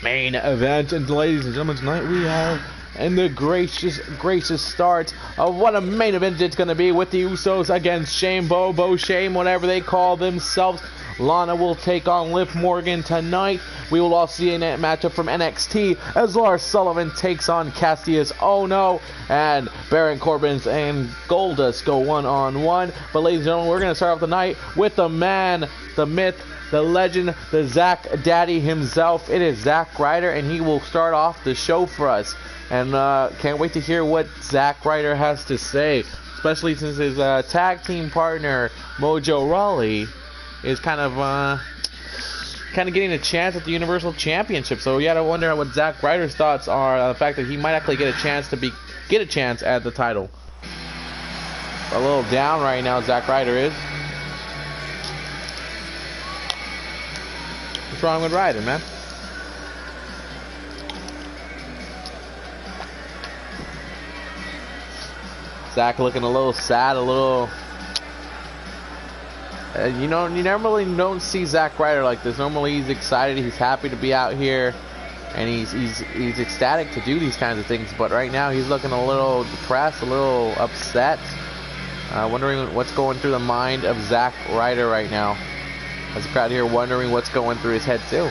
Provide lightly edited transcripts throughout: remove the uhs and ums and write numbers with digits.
Main event, and ladies and gentlemen, tonight we have the gracious start of what a main event it's going to be with the Usos against Shane, Shane, whatever they call themselves. Lana will take on Liv Morgan tonight. We will also see a matchup from NXT as Sullivan takes on Cassius Ohno, and Baron Corbin and Goldust go one-on-one. But ladies and gentlemen, we're going to start off the night with the man, the myth, the legend, the Zack Daddy himself. It is Zack Ryder, and he will start off the show for us. And can't wait to hear what Zack Ryder has to say, especially since his tag team partner Mojo Rowley is kind of getting a chance at the Universal Championship. So you gotta wonder what Zack Ryder's thoughts are on the fact that he might actually get a chance at the title. A little down right now, Zack Ryder is. What's wrong with Ryder, man? Zack looking a little sad, a little... you normally don't see Zack Ryder like this. Normally he's excited, he's happy to be out here, and he's ecstatic to do these kinds of things. But right now he's looking a little depressed, a little upset, wondering what's going through the mind of Zack Ryder right now. There's a crowd here wondering what's going through his head too.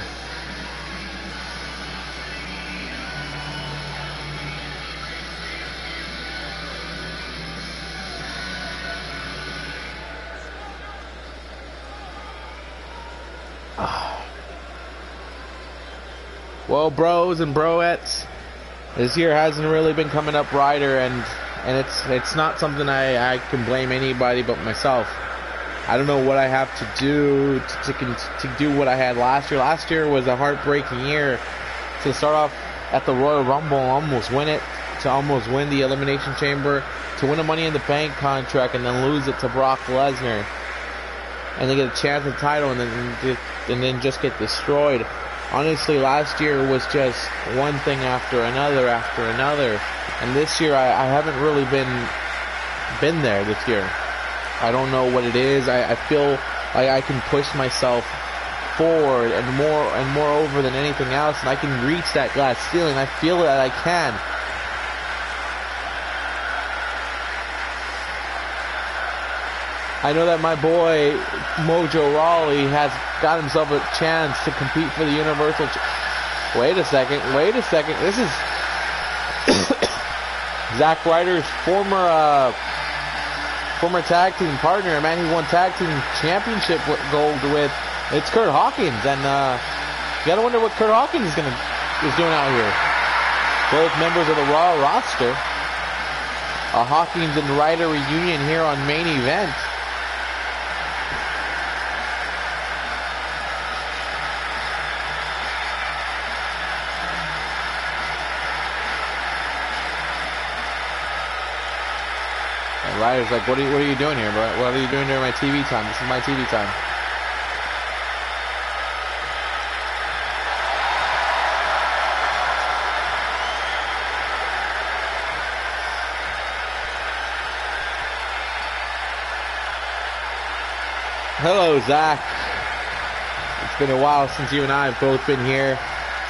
Well, bros and broettes, this year hasn't really been coming up Ryder, and it's not something I can blame anybody but myself. I don't know what I have to do to do what I had last year. Last year was a heartbreaking year. To start off at the Royal Rumble and almost win it, to almost win the Elimination Chamber, to win a Money in the Bank contract and then lose it to Brock Lesnar, and then get a chance at the title and then just get destroyed. Honestly, last year was just one thing after another, and this year I haven't really been there this year. I don't know what it is. I feel like I can push myself forward and more over than anything else, and I can reach that glass ceiling. I feel that I can. I know that my boy Mojo Rowley has got himself a chance to compete for the Universal. Wait a second. This is Zack Ryder's former tag team partner, a man he won tag team championship gold with. It's Kurt Hawkins, and you gotta wonder what Kurt Hawkins is doing out here. Both members of the Raw roster. A Hawkins and Ryder reunion here on Main Event. Ryder's like, what are you doing here, bro? What are you doing during my TV time? This is my TV time. Hello, Zack. It's been a while since you and I have both been here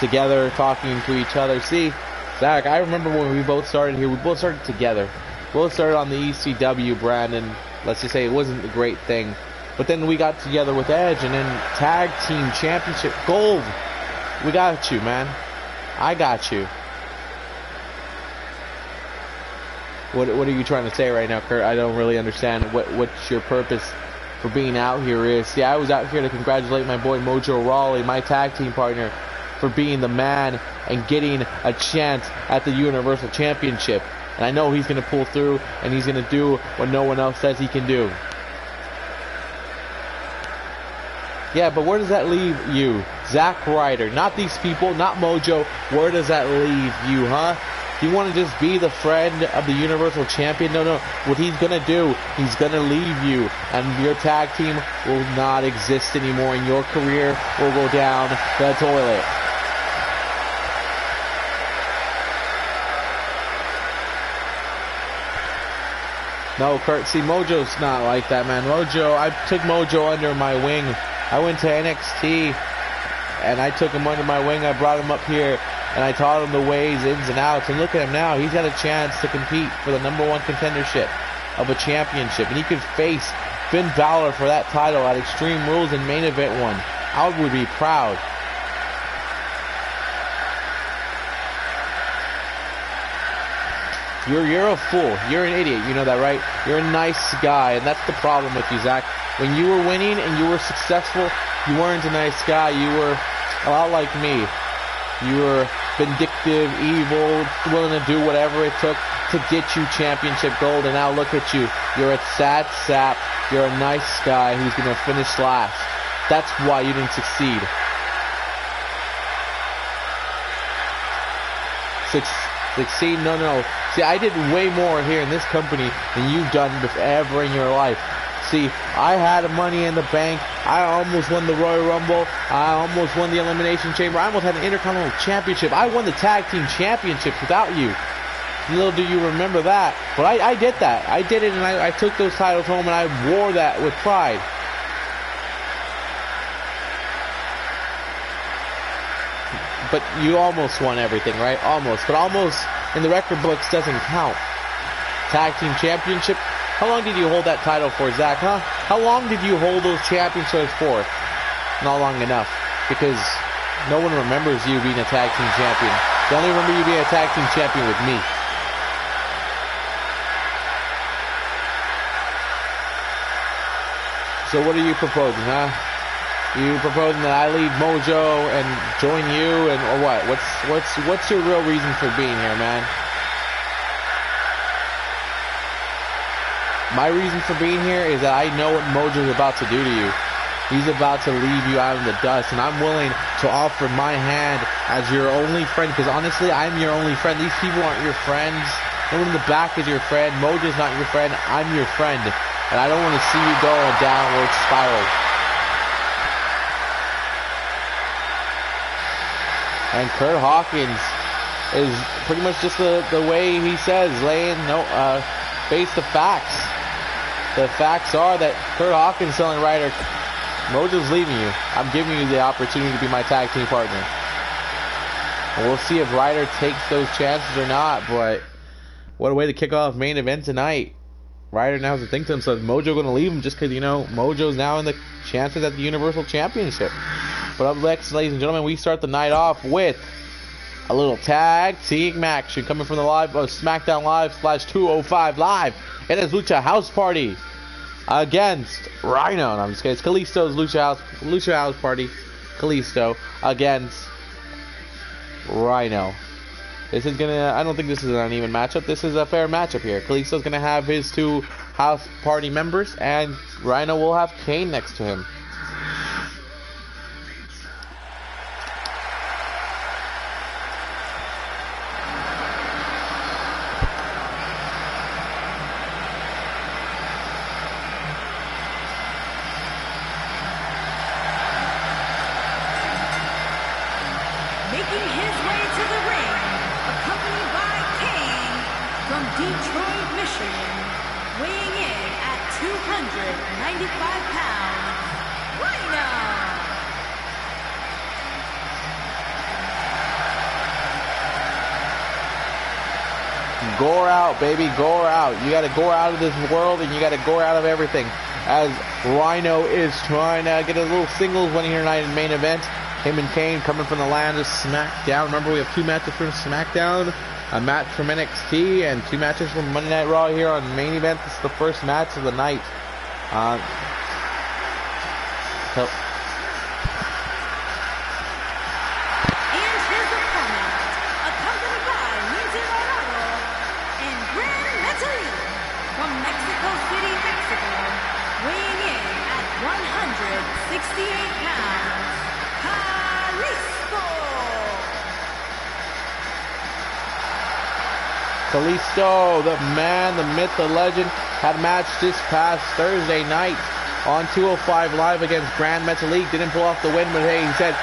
together talking to each other. See, Zack, I remember when we both started here. We both started together. Both started on the ECW brand, and let's just say it wasn't a great thing. But then we got together with Edge, and then Tag Team Championship Gold. We got you, man. I got you. What are you trying to say right now, Kurt? I don't really understand what your purpose for being out here is. See, I was out here to congratulate my boy Mojo Rowley, my tag team partner, for being the man and getting a chance at the Universal Championship. And I know he's going to pull through, and he's going to do what no one else says he can do. Yeah, but where does that leave you? Zack Ryder, not these people, not Mojo. Where does that leave you, huh? Do you want to just be the friend of the Universal Champion? No. What he's going to do, he's going to leave you, and your tag team will not exist anymore, and your career will go down the toilet. No, Kurt, see, Mojo's not like that, man. I took Mojo under my wing. I went to NXT and I took him under my wing. I brought him up here, and I taught him the ways, ins and outs. And look at him now. He's got a chance to compete for the #1 contendership of a championship, and he could face Finn Balor for that title at Extreme Rules and Main Event 1. I would be proud. You're a fool. You're an idiot. You know that, right? You're a nice guy, and that's the problem with you, Zack. When you were winning and you were successful, you weren't a nice guy. You were a lot like me. You were vindictive, evil, willing to do whatever it took to get you championship gold, and now look at you. You're a sad sap. You're a nice guy who's going to finish last. That's why you didn't succeed. Succeed? No. See, I did way more here in this company than you've done ever in your life. See, I had Money in the Bank. I almost won the Royal Rumble. I almost won the Elimination Chamber. I almost had an Intercontinental Championship. I won the Tag Team Championships without you. Little do you remember that. But I did that. I did it, and I took those titles home, and I wore that with pride. But you almost won everything, right? Almost. But almost in the record books doesn't count. Tag Team Championship. How long did you hold that title for, Zack, huh? How long did you hold those championships for? Not long enough. Because no one remembers you being a tag team champion. They only remember you being a tag team champion with me. So what are you proposing, huh? You proposing that I leave Mojo and join you, and or what? What's your real reason for being here, man? My reason for being here is that I know what Mojo's about to do to you. He's about to leave you out in the dust, and I'm willing to offer my hand as your only friend, because honestly, I'm your only friend. These people aren't your friends. No one in the back is your friend. Mojo's not your friend. I'm your friend, and I don't want to see you go a downward spiral. And Kurt Hawkins is pretty much just the way he says, face the facts. The facts are that Kurt Hawkins telling Ryder, Mojo's leaving you. I'm giving you the opportunity to be my tag team partner. And we'll see if Ryder takes those chances or not, but what a way to kick off main event tonight. Ryder now has to think to himself, Mojo going to leave him just because, Mojo's now in the chances at the Universal Championship. But up next, ladies and gentlemen, we start the night off with a little tag team action coming from the Smackdown Live /205 Live. It is Lucha House Party against Rhino. No, I'm just kidding. It's Kalisto's Lucha House Party. Kalisto against Rhino. This is I don't think this is an uneven matchup. This is a fair matchup here. Kalisto's gonna have his 2 House Party members, and Rhino will have Kane next to him. Gore out, baby, gore out. You got to gore out of this world, and you got to gore out of everything. As Rhino is trying to get a little singles win here tonight in main event. Him and Kane coming from the land of Smackdown. Remember, we have 2 matches from Smackdown, a match from NXT, and 2 matches from Monday Night Raw here on main event. This is the first match of the night. Kalisto, the man, the myth, the legend, had a match this past Thursday night on 205 Live against Grand Metalik. Didn't pull off the win, but hey, he said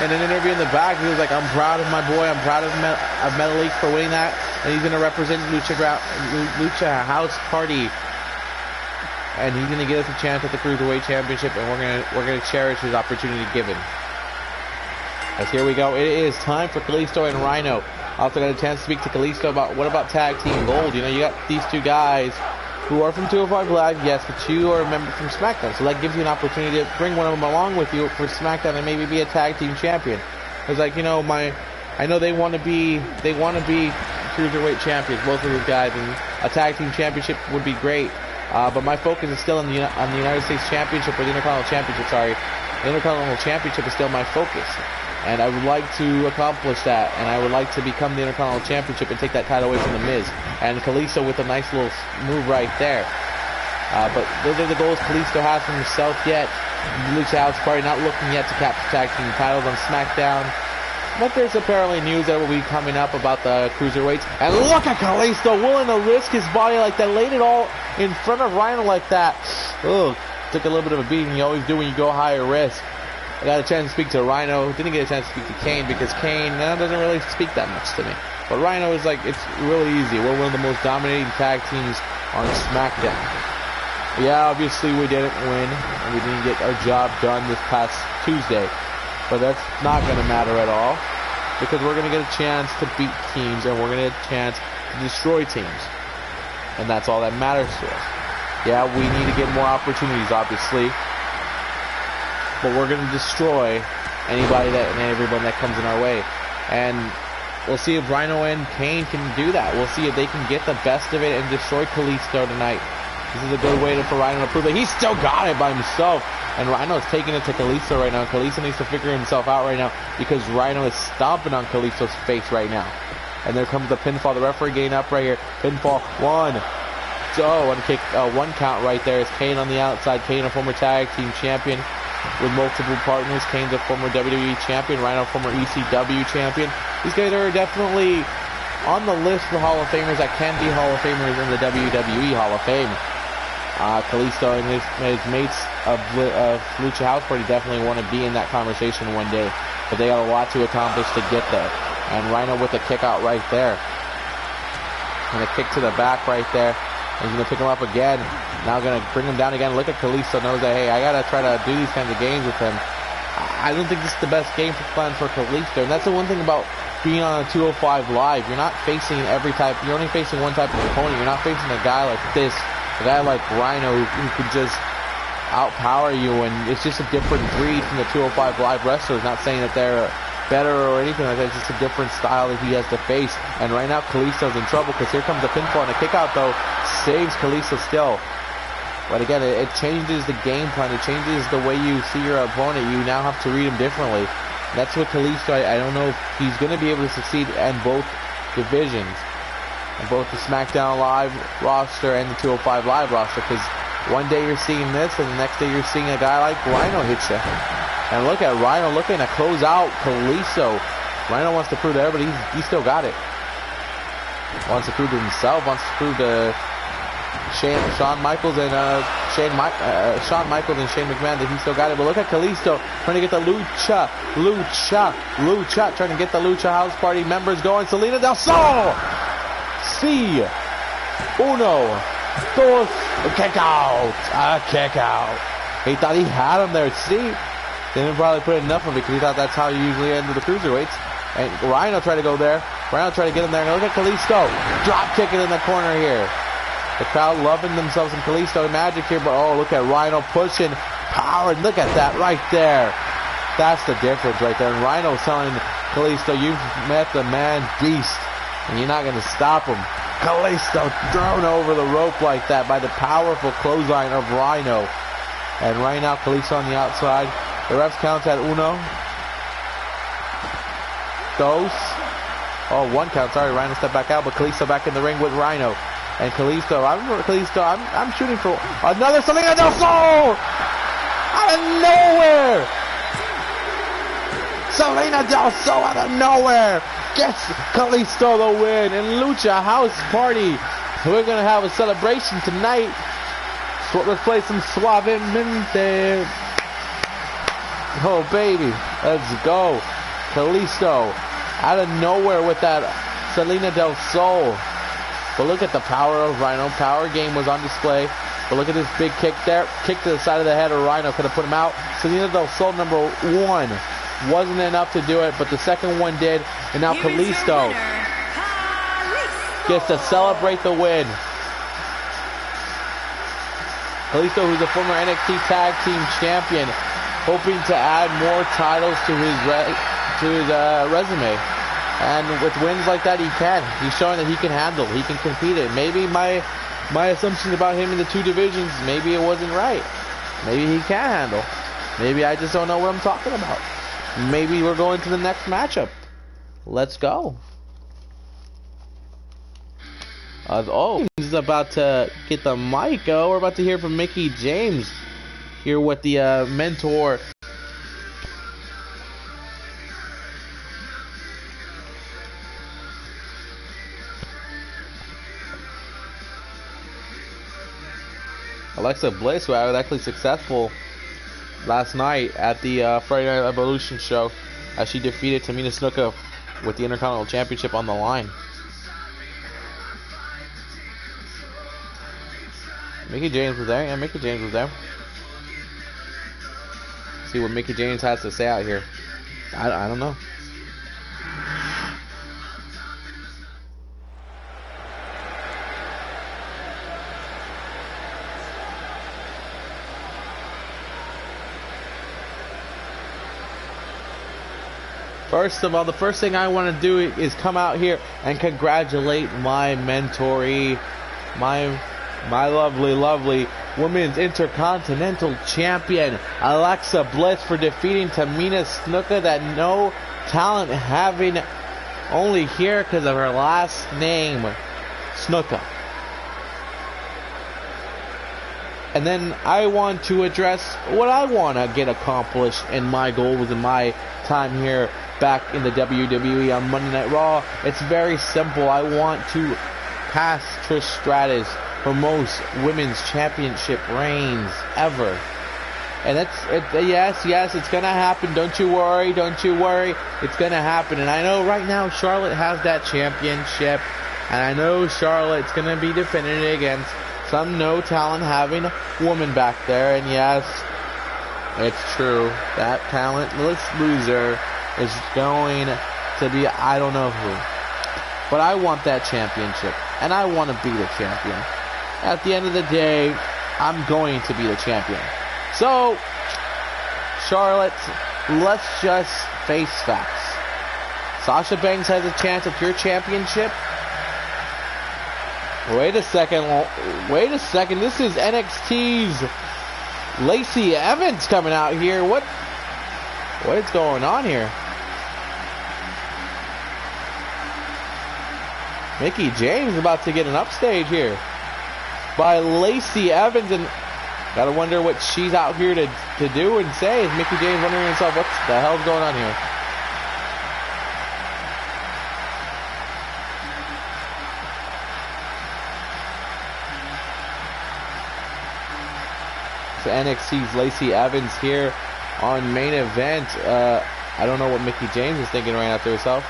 in an interview in the back, he was like, I'm proud of my boy, I'm proud of Metalik for winning that, and he's going to represent Lucha House Party, and he's going to get us a chance at the Cruiserweight Championship, and we're going to cherish his opportunity given. 2 House Party members, Kalisto, the man, the myth, the legend, had a match this past Thursday night on 205 Live against Grand Metalik. Didn't pull off the win, but hey, he said in an interview in the back, he was like, I'm proud of my boy, I'm proud of Metalik for winning that, and he's going to represent Lucha House Party, and he's going to get us a chance at the Cruiserweight Championship, and we're going to cherish his opportunity given. As here we go. It is time for Kalisto and Rhino. Also got a chance to speak to Kalisto about what about Tag Team Gold. You know, you got these two guys who are from 205 Live, yes, but you are a member from Smackdown, so that gives you an opportunity to bring one of them along with you for Smackdown and maybe be a tag team champion. It's like, you know, I know they want to be cruiserweight champions, both of those guys, and a tag team championship would be great. But my focus is still on the United States Championship, or the Intercontinental Championship. Sorry, the Intercontinental Championship is still my focus, and I would like to accomplish that, and I would like to become the Intercontinental Championship and take that title away from the Miz. And Kalisto with a nice little move right there. But those are the goals Kalisto has for himself yet. Lucha House Party not looking yet to capture tag team titles on SmackDown. But there's apparently news that will be coming up about the cruiserweights. And look at Kalisto willing to risk his body like that. Laid it all in front of Rhino like that. Ugh, took a little bit of a beating. You always do when you go higher risk. I got a chance to speak to Rhino. Didn't get a chance to speak to Kane because Kane doesn't really speak that much to me. But Rhino is like, it's really easy. We're one of the most dominating tag teams on SmackDown. Yeah, obviously we didn't win, and we didn't get our job done this past Tuesday. But that's not going to matter at all, because we're going to get a chance to beat teams, and we're going to get a chance to destroy teams. And that's all that matters to us. Yeah, we need to get more opportunities, obviously. But we're going to destroy anybody and everyone that comes in our way. And we'll see if Rhino and Kane can do that. We'll see if they can get the best of it and destroy Kalisto tonight. This is a good way for Rhino to prove that he's still got it by himself. And Rhino's taking it to Kalisto right now. Kalisto needs to figure himself out right now because Rhino is stomping on Kalisto's face right now. And there comes the pinfall. The referee getting up right here. Pinfall. One count right there. Is Kane on the outside. Kane, a former tag team champion with multiple partners. Kane's a former WWE champion. Rhino, former ECW champion. These guys are definitely on the list for Hall of Famers that can be Hall of Famers in the WWE Hall of Fame. Kalisto and his mates of Lucha House Party definitely want to be in that conversation one day, but they got a lot to accomplish to get there. And Rhino with a kick out right there, and a kick to the back right there. He's gonna pick him up again. Now gonna bring him down again. Look at Kalisto, knows that, hey, I gotta try to do these kinds of games with him. I don't think this is the best game plan for Kalisto, and that's the one thing about being on a 205 Live. You're not facing you're only facing one type of opponent. You're not facing a guy like this. A guy like Rhino who could just outpower you, and it's just a different breed from the 205 Live wrestlers. Not saying that they're better or anything like that, it's just a different style that he has to face. And right now Kalisto's in trouble because here comes the pinfall, and a kick out though saves Kalisto still. But again, it changes the game plan, it changes the way you see your opponent. You now have to read him differently. That's what Kalisto, I don't know if he's going to be able to succeed in both divisions. Both the SmackDown Live roster and the 205 Live roster, because one day you're seeing this and the next day you're seeing a guy like Rhino hit you. And look at Rhino looking to close out Kalisto. Rhino wants to prove to everybody he still got it. Wants to prove to himself, wants to prove to Shawn Michaels and Shane McMahon that he still got it. But look at Kalisto trying to get the Lucha, trying to get the Lucha House Party members going. Selena Del Sol! Uno, dos, kick out. He thought he had him there. See, didn't probably put enough of it because he thought that's how you usually end with the cruiserweights. And Rhino tried to go there. Rhino tried to get him there. And look at Kalisto, drop kicking in the corner here. The crowd loving themselves some Kalisto magic here, but oh, look at Rhino pushing, power. Look at that right there. That's the difference right there. And Rhino's telling Kalisto, you've met the man beast, and you're not going to stop him. Kalisto thrown over the rope like that by the powerful clothesline of Rhino. And right now, Kalisto on the outside. The refs count at uno. Dos. Oh, one count. Sorry, Rhino stepped back out, but Kalisto back in the ring with Rhino. And Kalisto, I'm shooting for another Selena Del Sol! Out of nowhere! Selena Del Sol out of nowhere gets Kalisto the win. And Lucha House Party, we're going to have a celebration tonight. So let's play some Suavemente. Oh, baby. Let's go. Kalisto out of nowhere with that Selena Del Sol. But look at the power of Rhino. Power game was on display. But look at this big kick there. Kick to the side of the head of Rhino. Could have put him out. Selena Del Sol number one. wasn't enough to do it, but the second one did. And now Kalisto gets to celebrate the win. Kalisto, who's a former NXT Tag Team Champion, hoping to add more titles to his resume. And with wins like that, he can. He's showing that he can handle. He can compete it. Maybe my assumptions about him in the two divisions, maybe it wasn't right. Maybe he can handle. Maybe I just don't know what I'm talking about. Maybe we're going to the next matchup. Let's go. He's about to get the mic. Oh, we're about to hear from Mickie James. Hear what the mentor. Alexa Bliss, who was actually successful last night at the Friday Night Evolution show, as she defeated Tamina Snuka with the Intercontinental Championship on the line. Mickie James was there. Yeah, Mickie James was there. See what Mickie James has to say out here. I don't know. First of all, the first thing I want to do is come out here and congratulate my mentoree, my lovely Women's Intercontinental Champion, Alexa Bliss, for defeating Tamina Snuka, that no talent having, only here because of her last name, Snuka. And then I want to address what I want to get accomplished and my goals in my time here back in the WWE on Monday Night Raw. It's very simple. I want to pass Trish Stratus for most women's championship reigns ever. And yes, it's gonna happen. Don't you worry, it's gonna happen. And I know right now Charlotte has that championship, and I know Charlotte's gonna be defending it against some no talent having woman back there. And yes, it's true, that talentless loser is going to be I don't know who. But I want that championship, and I want to be the champion. At the end of the day, I'm going to be the champion. So, Charlotte, let's just face facts. Sasha Banks has a chance at your championship. Wait a second. This is NXT's Lacey Evans coming out here. What is going on here? Mickie James about to get an upstage here by Lacey Evans, and gotta wonder what she's out here to do and say. Is Mickie James wondering himself, what the hell's going on here? So NXT's Lacey Evans here on main event. I don't know what Mickie James is thinking right after herself.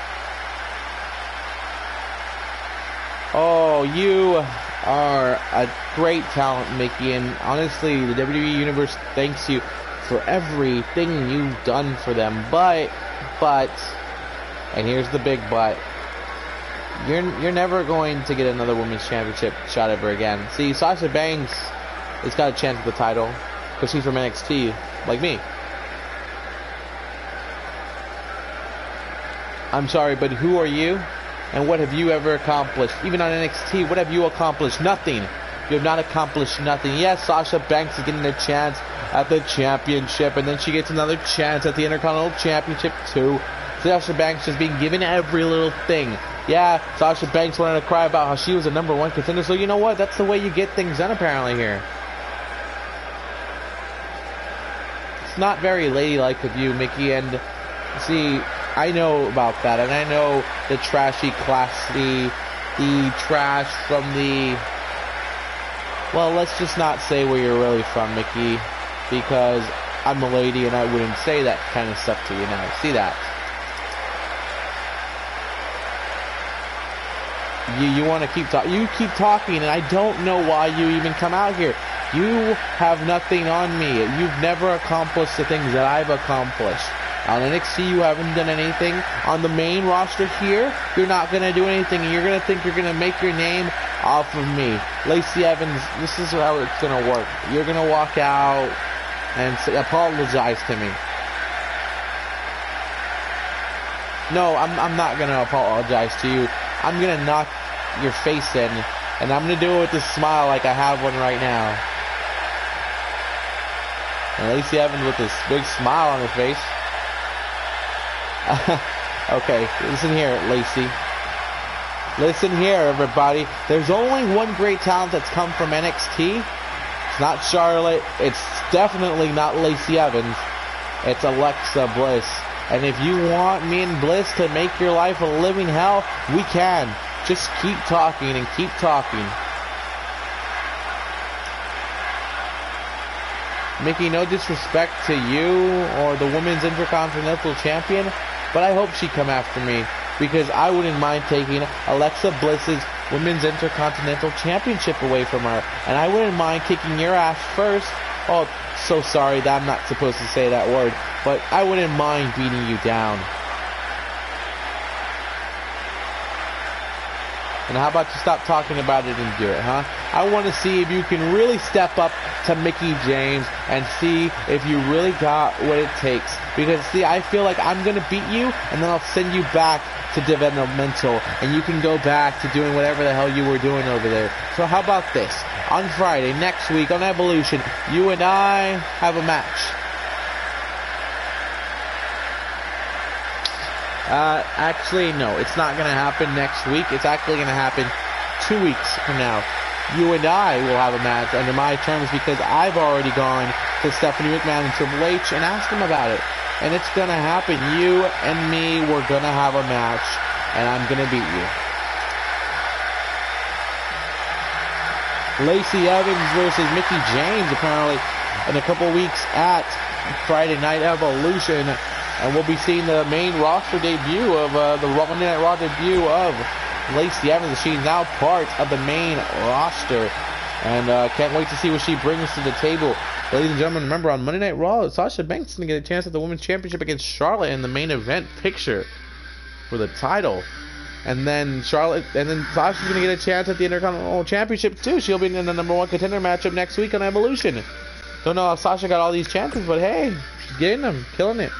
Oh, you are a great talent, Mickie, and honestly, the WWE Universe thanks you for everything you've done for them. But, and here's the big but, you're never going to get another women's championship shot ever again. See, Sasha Banks has got a chance at the title because she's from NXT, like me. I'm sorry, but who are you? And what have you ever accomplished? Even on NXT, what have you accomplished? Nothing. You have not accomplished nothing. Yes, Sasha Banks is getting a chance at the championship, and then she gets another chance at the Intercontinental Championship too. Sasha Banks just being given every little thing. Yeah, Sasha Banks wanted to cry about how she was a #1 contender, so you know what? That's the way you get things done apparently here. It's not very ladylike of you, Mickie, and see, I know about that, and I know the trashy, classy, the trash from the... Well, let's just not say where you're really from, Mickie, because I'm a lady and I wouldn't say that kind of stuff to you now. See that? You want to keep talking. You keep talking, and I don't know why you even come out here. You have nothing on me. You've never accomplished the things that I've accomplished. On NXT, you haven't done anything. On the main roster here, you're not going to do anything. You're going to think you're going to make your name off of me. Lacey Evans, this is how it's going to work. You're going to walk out and apologize to me. No, I'm not going to apologize to you. I'm going to knock your face in, and I'm going to do it with a smile like I have one right now. And Lacey Evans with this big smile on her face. Okay, listen here, Lacey. Listen here, everybody. There's only one great talent that's come from NXT. It's not Charlotte. It's definitely not Lacey Evans. It's Alexa Bliss. And if you want me and Bliss to make your life a living hell, we can. Just keep talking and keep talking. Mickey, no disrespect to you or the Women's Intercontinental Champion, but I hope she'd come after me, because I wouldn't mind taking Alexa Bliss's Women's Intercontinental Championship away from her, and I wouldn't mind kicking your ass first. Oh, so sorry that I'm not supposed to say that word, but I wouldn't mind beating you down. And how about you stop talking about it and do it, huh? I want to see if you can really step up to Mickie James and see if you really got what it takes. Because, see, I feel like I'm going to beat you, and then I'll send you back to developmental, and you can go back to doing whatever the hell you were doing over there. So how about this? On Friday, next week, on Evolution, you and I have a match. Actually, no, it's not going to happen next week. It's actually going to happen 2 weeks from now. You and I will have a match under my terms, because I've already gone to Stephanie McMahon and Triple H and asked them about it. And it's going to happen. You and me, we're going to have a match, and I'm going to beat you. Lacey Evans versus Mickie James, apparently, in a couple weeks at Friday Night Evolution. And we'll be seeing the main roster debut of the Monday Night Raw debut of Lacey Evans. She's now part of the main roster. And can't wait to see what she brings to the table. Ladies and gentlemen, remember on Monday Night Raw, Sasha Banks is going to get a chance at the Women's Championship against Charlotte in the main event picture for the title. And then Sasha's going to get a chance at the Intercontinental Championship too. She'll be in the #1 contender matchup next week on Evolution. Don't know how Sasha got all these chances, but hey, she's getting them, killing it.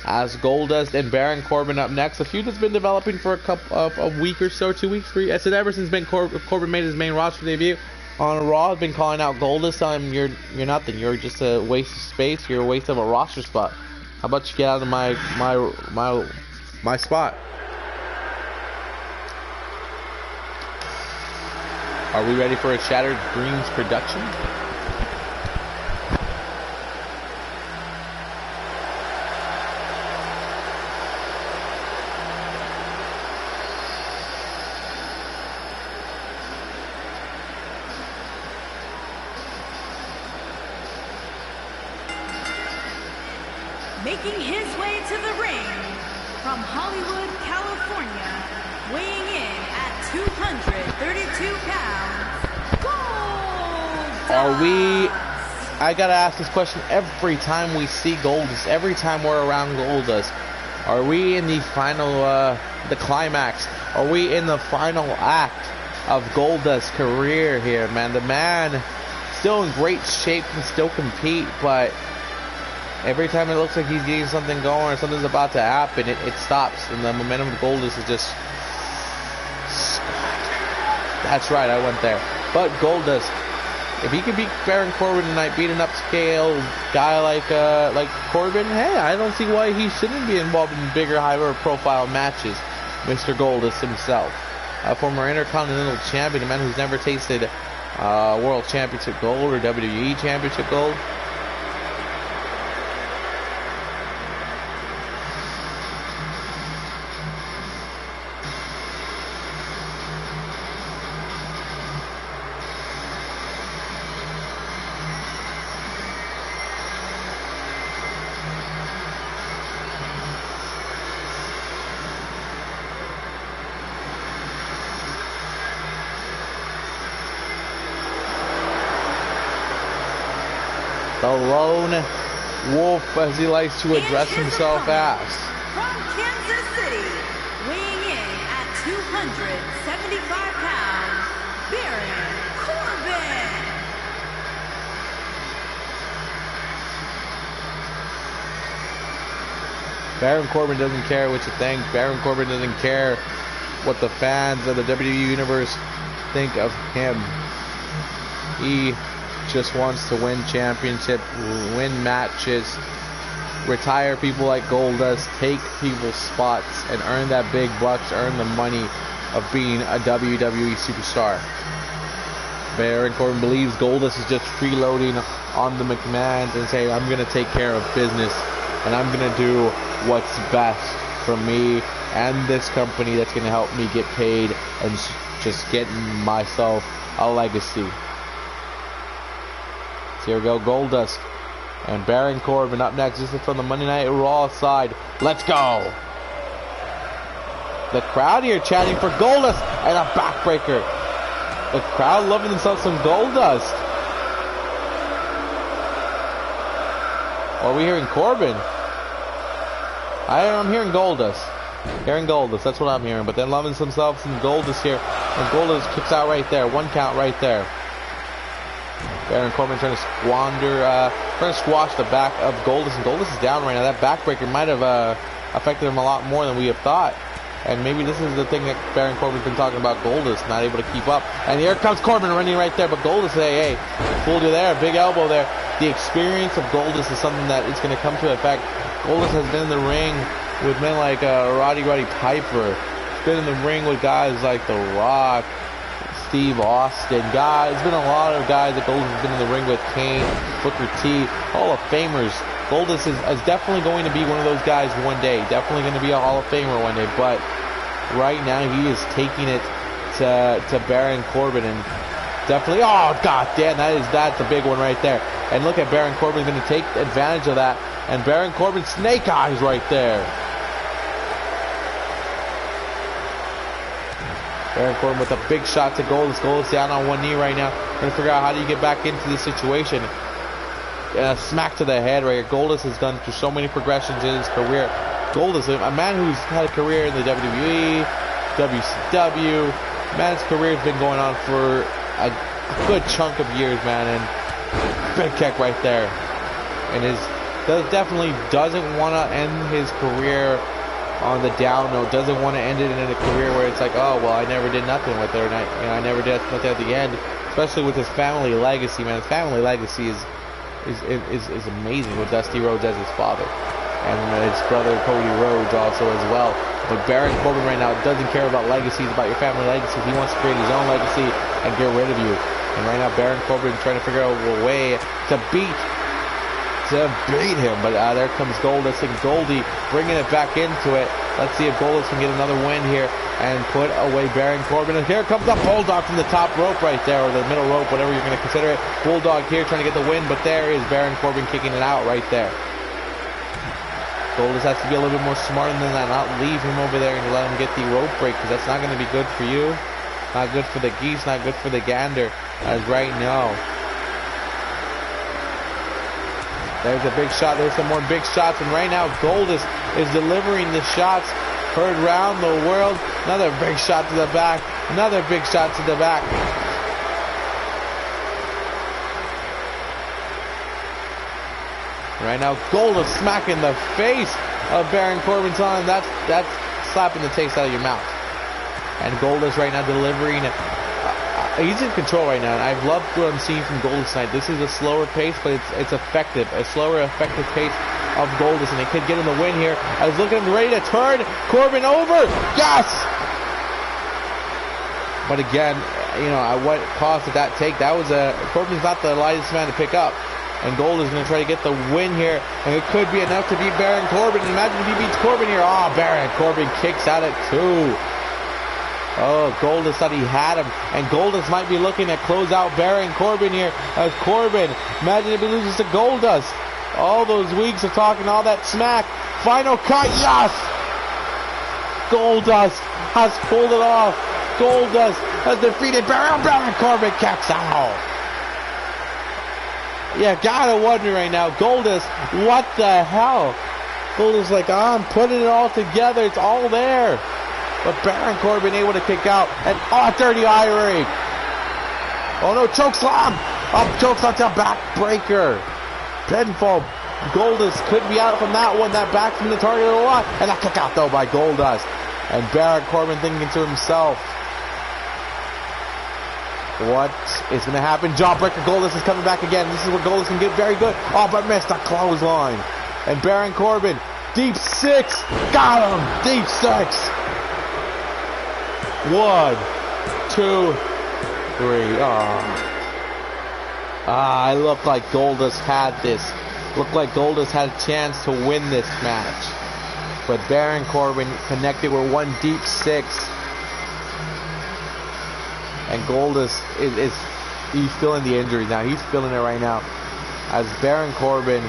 As Goldust and Baron Corbin up next. A feud that's been developing for a week or so, 2 weeks, 3. I said ever since Corbin made his main roster debut on Raw, I've been calling out Goldust, telling him you're nothing. You're just a waste of space. You're a waste of a roster spot. How about you get out of my spot? Are we ready for a Shattered Dreams production? Making his way to the ring from Hollywood, California, weighing in at 232 pounds, Goldust! I gotta ask this question every time we see Goldust, every time we're around Goldust. Are we in the final, the climax? Are we in the final act of Goldust's career here, man? The man still in great shape, can still compete, but every time it looks like he's getting something going or something's about to happen, it stops, and the momentum of Goldust is just... That's right, I went there. But Goldust, if he could beat Baron Corbin tonight, beat an upscale guy like Corbin, hey, I don't see why he shouldn't be involved in bigger, higher profile matches. Mr. Goldust himself, a former Intercontinental Champion, a man who's never tasted World Championship gold or WWE Championship gold. The lone Wolf, as he likes to address himself as. From Kansas City, weighing in at 275 pounds, Baron Corbin. Baron Corbin doesn't care what you think. Baron Corbin doesn't care what the fans of the WWE Universe think of him. He just wants to win championships, win matches, retire people like Goldust, take people's spots, and earn that big bucks, earn the money of being a WWE superstar. Baron Corbin believes Goldust is just freeloading on the McMahons and saying, I'm going to take care of business and I'm going to do what's best for me and this company that's going to help me get paid and just get myself a legacy. So here we go, Goldust and Baron Corbin up next. This is from the Monday Night Raw side. Let's go! The crowd here chanting for Goldust and a backbreaker. The crowd loving themselves some Goldust. Or are we hearing Corbin? I'm hearing Goldust. Hearing Goldust, that's what I'm hearing. But they're loving themselves some Goldust here. And Goldust kicks out right there. 1 count right there. Baron Corbin trying to squash the back of Goldust. And Goldust is down right now. That backbreaker might have affected him a lot more than we have thought. And maybe this is the thing that Baron Corbin's been talking about, Goldust, not able to keep up. And here comes Corbin running right there. But Goldust, hey, fooled you there. Big elbow there. The experience of Goldust is something that is going to come to effect. Goldust has been in the ring with men like Roddy Piper. He's been in the ring with guys like The Rock, Steve Austin. There's been a lot of guys that Goldust has been in the ring with. Kane, Booker T, Hall of Famers. Goldust is definitely going to be one of those guys one day. Definitely going to be a Hall of Famer one day. But right now he is taking it to Baron Corbin and definitely. Oh god damn, that's a big one right there. And look at Baron Corbin going to take advantage of that. And Baron Corbin snake eyes right there. Baron Corbin with a big shot to Goldust. Goldust down on one knee right now. Trying to figure out how do you get back into this situation. A smack to the head right here. Goldust has gone through so many progressions in his career. Goldust, a man who's had a career in the WWE, WCW. Man's career has been going on for a good chunk of years, man. And big kick right there. And definitely doesn't want to end his career on the down note. Doesn't want to end it in a career where it's like, oh well, I never did nothing with it, or I never did nothing at the end. Especially with his family legacy, man. His family legacy is amazing with Dusty Rhodes as his father, and his brother Cody Rhodes also as well. But Baron Corbin right now doesn't care about legacies, about your family legacies. He wants to create his own legacy and get rid of you. And right now Baron Corbin trying to figure out a way to beat him. But there comes Goldust and Goldie bringing it back into it. Let's see if Goldust can get another win here and put away Baron Corbin. And here comes the Bulldog from the top rope right there, or the middle rope, whatever you're going to consider it. Bulldog here trying to get the win, but there is Baron Corbin kicking it out right there. Goldust has to be a little bit more smarter than that, not leave him over there and let him get the rope break, because that's not going to be good for you. Not good for the geese, not good for the gander, as right now. There's a big shot. There's some more big shots. And right now, Goldust is delivering the shots heard round the world. Another big shot to the back. Another big shot to the back. Right now, Goldust smacking the face of Baron Corbin, telling him that's slapping the taste out of your mouth. And Goldust right now delivering. He's in control right now, and I've loved what I'm seeing from Goldust tonight. This is a slower pace, but it's effective. A slower, effective pace of Goldust, and they could get him the win here. I was looking at him ready to turn Corbin over. Yes! But again, at what cost did that take? Corbin's not the lightest man to pick up. And Goldust is going to try to get the win here, and it could be enough to beat Baron Corbin. Imagine if he beats Corbin here. Oh, Baron Corbin kicks out at 2. Oh, Goldust thought he had him, and Goldust might be looking to close out Baron Corbin here. As Corbin, imagine if he loses to Goldust. All those weeks of talking all that smack. Final cut, yes! Goldust has pulled it off. Goldust has defeated Baron Corbin. Kicks out. Yeah, gotta wonder right now. Goldust, what the hell? Goldust like, I'm putting it all together. It's all there. But Baron Corbin able to kick out. And dirty eye rape. Oh no, choke slam. Up, choke slam to backbreaker. Pinfall. Goldust could be out from that one. That back from the target a lot. And a kick out though by Goldust. And Baron Corbin thinking to himself, what is going to happen? Jawbreaker. Goldust is coming back again. This is where Goldust can get very good. Oh, but missed a clothesline. And Baron Corbin, deep six. Got him. Deep six. 1, 2, 3. I looked like Goldust had this. Looked like Goldust had a chance to win this match. But Baron Corbin connected with one deep six. And Goldust he's feeling the injury now. He's feeling it right now. As Baron Corbin.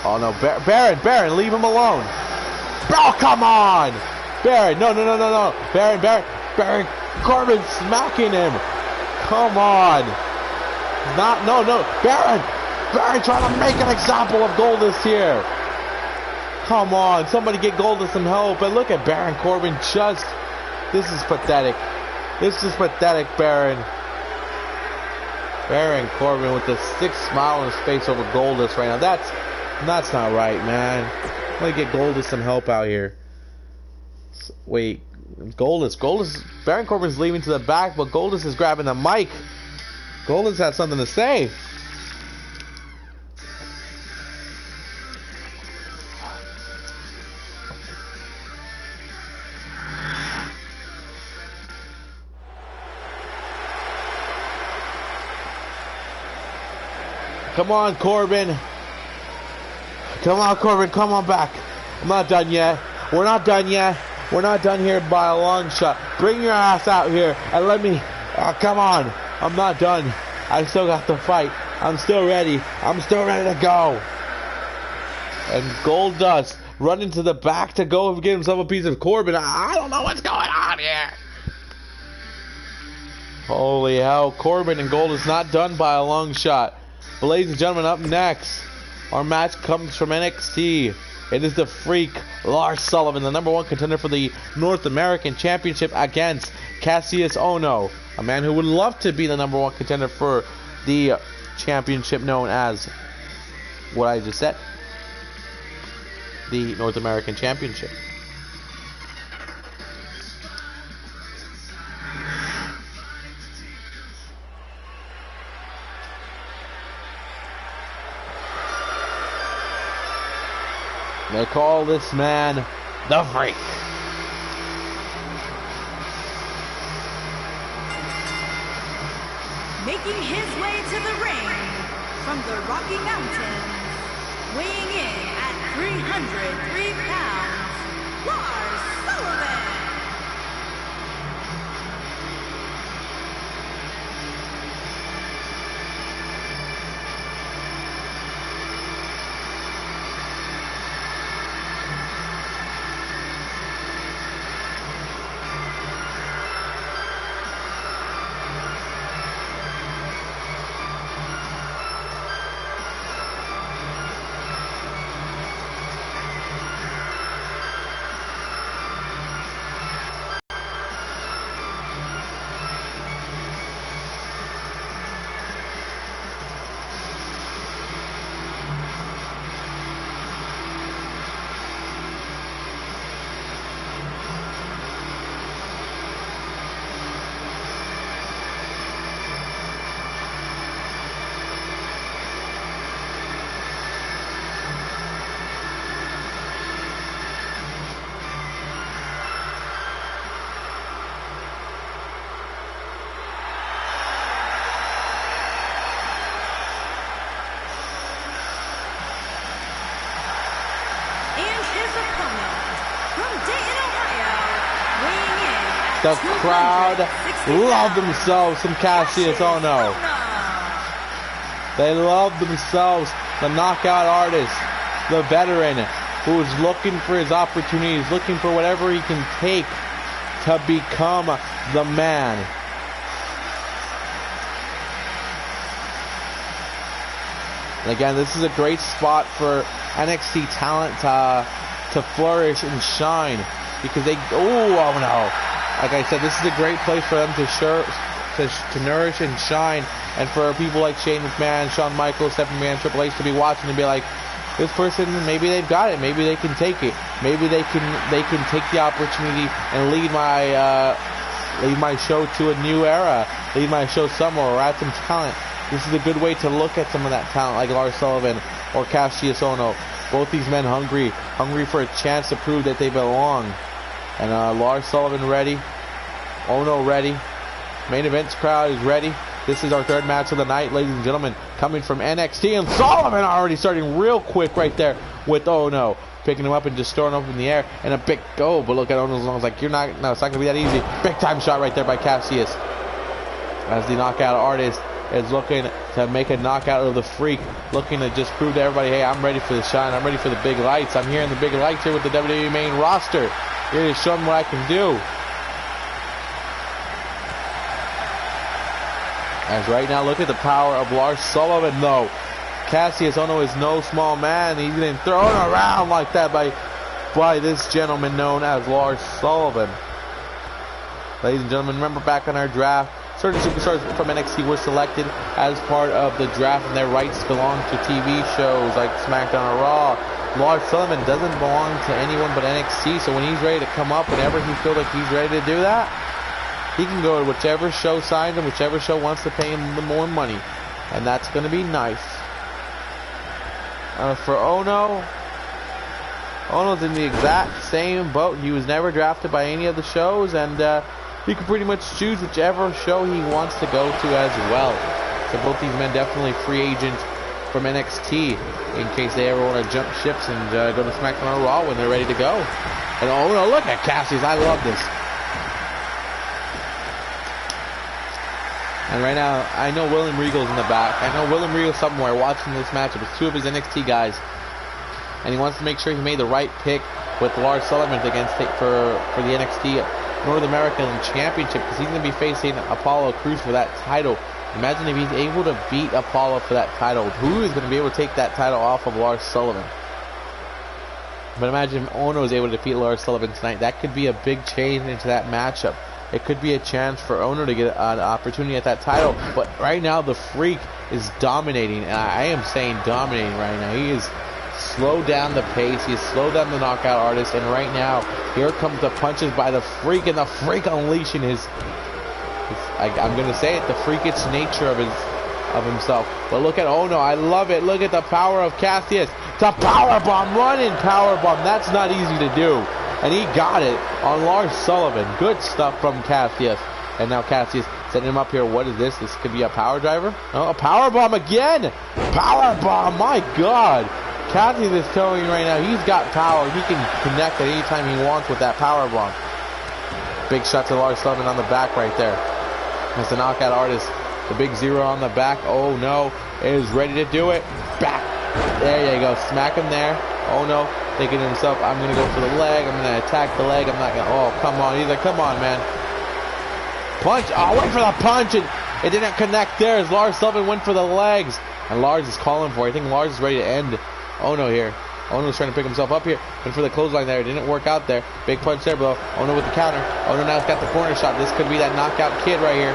Oh no, Baron, leave him alone. Oh, come on! Baron, no. Baron Corbin smacking him. Come on. No. Baron trying to make an example of Goldust here. Come on, somebody get Goldust some help. And look at Baron Corbin this is pathetic. This is pathetic, Baron. Baron Corbin with the sick smile on his face over Goldust right now. That's not right, man. Let me get Goldust some help out here. Wait, Goldust. Baron Corbin's leaving to the back, but Goldust is grabbing the mic. Goldust has something to say. Come on, Corbin. Come on back. I'm not done yet. We're not done yet. We're not done here by a long shot. Bring your ass out here and let me. Come on. I'm not done. I still got to fight. I'm still ready. I'm still ready to go. And Goldust running to the back to go and get himself a piece of Corbin. I don't know what's going on here. Holy hell. Corbin and Goldust not done by a long shot. But ladies and gentlemen, up next, our match comes from NXT. It is the Freak, Lars Sullivan, the #1 contender for the North American Championship against Cassius Ohno, a man who would love to be the #1 contender for the championship known as what I just said, the North American Championship. They call this man the Freak. Making his way to the ring from the Rocky Mountains, weighing in at 303 pounds, Lars Sullivan. The crowd love themselves some Cassius Ohno. They love themselves the knockout artist, the veteran who's looking for his opportunities, looking for whatever he can take to become the man. And again, this is a great spot for NXT talent to flourish and shine, because they, oh no. Like I said, this is a great place for them to nourish and shine, and for people like Shane McMahon, Shawn Michaels, Stephanie McMahon, Triple H to be watching and be like, this person, maybe they've got it, maybe they can take it, maybe they can take the opportunity and lead my show to a new era, lead my show somewhere, or add some talent. This is a good way to look at some of that talent, like Lars Sullivan or Cassius Ohno. Both these men hungry for a chance to prove that they belong. And Lars Sullivan ready, Ohno ready, main events crowd is ready. This is our third match of the night, ladies and gentlemen, coming from NXT, and Sullivan already starting real quick right there with Ohno, picking him up and just throwing him up in the air, and a big go, but look at Ohno's lungs, like, no, it's not going to be that easy. Big time shot right there by Cassius, as the knockout artist is looking to make a knockout of the Freak, looking to just prove to everybody, hey, I'm ready for the shine, I'm ready for the big lights, I'm here in the big lights here with the WWE main roster, here to show them what I can do. As right now, look at the power of Lars Sullivan, though. Cassius Ohno is no small man. He's getting thrown around like that by this gentleman known as Lars Sullivan. Ladies and gentlemen, remember back on our draft, certain superstars from NXT were selected as part of the draft, and their rights belong to TV shows like Smackdown or Raw. Lars Sullivan doesn't belong to anyone but NXT, so when he's ready to come up, whenever he feels like he's ready to do that, he can go to whichever show signs him, whichever show wants to pay him the more money. And that's going to be nice. For Ohno, Ohno's in the exact same boat. He was never drafted by any of the shows, and he can pretty much choose whichever show he wants to go to as well. So both these men definitely free agents from NXT in case they ever want to jump ships and go to SmackDown or Raw when they're ready to go. And Ohno, look at Cassius. I love this. And right now, I know William Regal's in the back. I know William Regal's somewhere watching this matchup with two of his NXT guys. And he wants to make sure he made the right pick with Lars Sullivan against for the NXT North American Championship, because he's going to be facing Apollo Crews for that title. Imagine if he's able to beat Apollo for that title. Who is going to be able to take that title off of Lars Sullivan? But imagine if Ohno is able to defeat Lars Sullivan tonight. That could be a big change into that matchup. It could be a chance for Ohno to get an opportunity at that title. But right now, the Freak is dominating. And I am saying dominating right now. He is slowed down the pace. He has slowed down the knockout artist. And right now, here comes the punches by the Freak. And the Freak unleashing his I'm going to say it, the freakish nature of himself. But look at Ohno. I love it. Look at the power of Cassius. The powerbomb, running powerbomb. That's not easy to do. And he got it on Lars Sullivan. Good stuff from Cassius. And now Cassius setting him up here. What is this? This could be a power driver? Oh, a power bomb again. Power bomb. My God. Cassius is telling you right now, he's got power. He can connect at any time he wants with that power bomb. Big shot to Lars Sullivan on the back right there. As the knockout artist, the big zero on the back. Oh no, is ready to do it. Back. There you go. Smack him there. Oh no. Thinking to himself, I'm going to go for the leg. I'm going to attack the leg. I'm not going to... Oh, come on. He's like, come on, man. Punch. Oh, went for the punch. And it didn't connect there as Lars Sullivan went for the legs. And Lars is calling for it. I think Lars is ready to end Ohno here. Ohno's trying to pick himself up here. Went for the clothesline there. It didn't work out there. Big punch there, bro. Ohno with the counter. Ohno now's got the corner shot. This could be that knockout kid right here.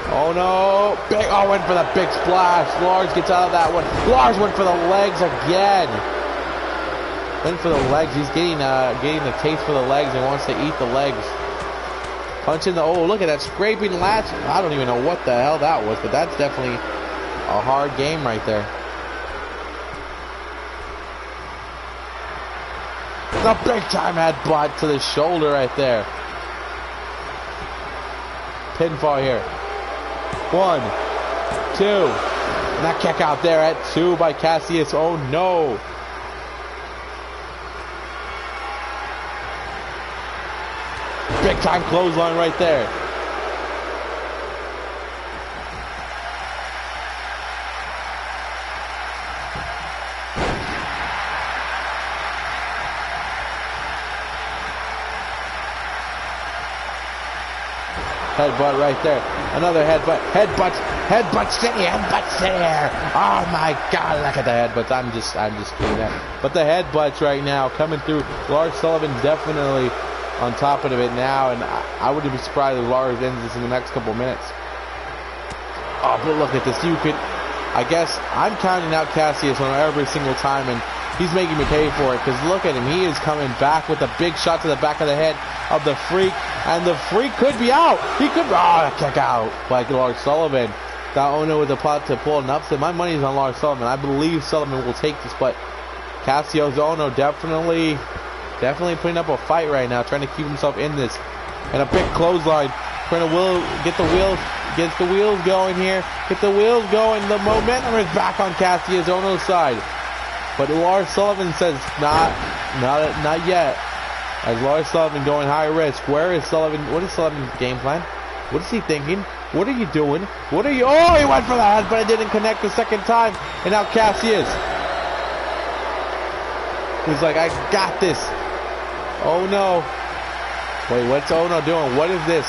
Ohno. Big. Oh, went for the big splash. Lars gets out of that one. Lars went for the legs again. Went for the legs. He's getting the taste for the legs and wants to eat the legs. Punching the... Oh, look at that scraping latch. I don't even know what the hell that was, but that's definitely a hard game right there. The big time headbutt to the shoulder right there. Pinfall here. 1, 2. And that kick out there at 2 by Cassius. Oh no. Big time clothesline right there. Headbutt right there. Another headbutt. Headbutt city. Oh my God! Look at the headbutts. I'm just kidding that. But the headbutts right now coming through. Lars Sullivan definitely on top of it now, and I wouldn't be surprised if Lars ends this in the next couple minutes. Oh, but look at this. You could, I guess, I'm counting out Cassius on every single time, and he's making me pay for it, because look at him. He is coming back with a big shot to the back of the head of the Freak, and the Freak could be out. He could, kick out by Lars Sullivan. That Ohno with the plot to pull an upset. My money is on Lars Sullivan. I believe Sullivan will take this, but Cassio's Ohno definitely putting up a fight right now, trying to keep himself in this. And a big clothesline, trying to get the wheels going here. Get the wheels going. The momentum is back on Cassio's Ohno's side. But Lars Sullivan says, not yet. As Lars Sullivan going high risk. Where is Sullivan? What is Sullivan's game plan? What is he thinking? What are you doing? Oh, he went for the head, but it didn't connect the second time. And now Cassius. He's like, I got this. Oh no. Wait, what's Ohno doing? What is this?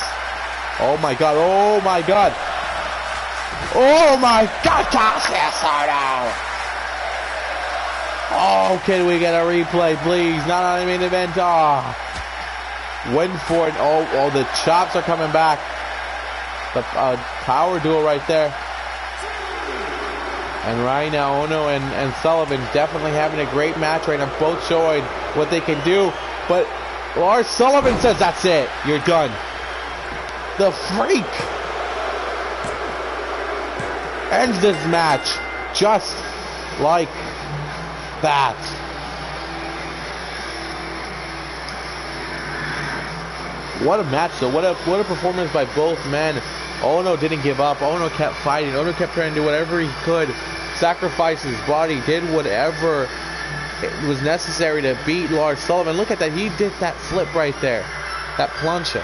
Oh my God. Oh my God. Oh my God. Cassius. Oh no. Oh, can we get a replay, please? Not on the main event. Went for it. Oh, the chops are coming back. The power duel right there. And right now, Ohno and Sullivan definitely having a great match right now. Both showing what they can do. But Lars Sullivan says, that's it. You're done. The Freak ends this match just like that. What a match though. What a performance by both men. Ohno didn't give up. Ohno kept fighting. Ohno kept trying to do whatever he could. Sacrifice his body. Did whatever it was necessary to beat Lars Sullivan. Look at that. He did that flip right there. That plancha.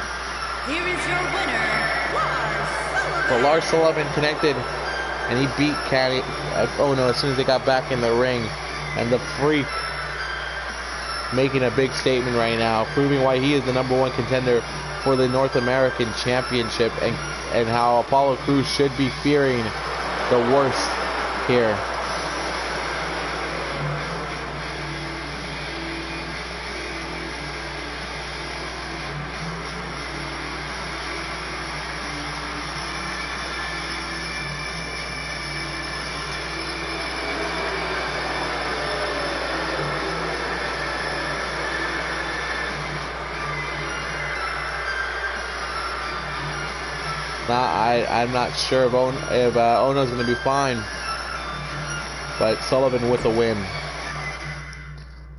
Here is your winner, Lars Sullivan. But Lars Sullivan connected and he beat Ohno as soon as they got back in the ring. And the Freak making a big statement right now, proving why he is the #1 contender for the North American Championship, and how Apollo Crews should be fearing the worst here. I'm not sure if Ohno's going to be fine, but Sullivan with the win.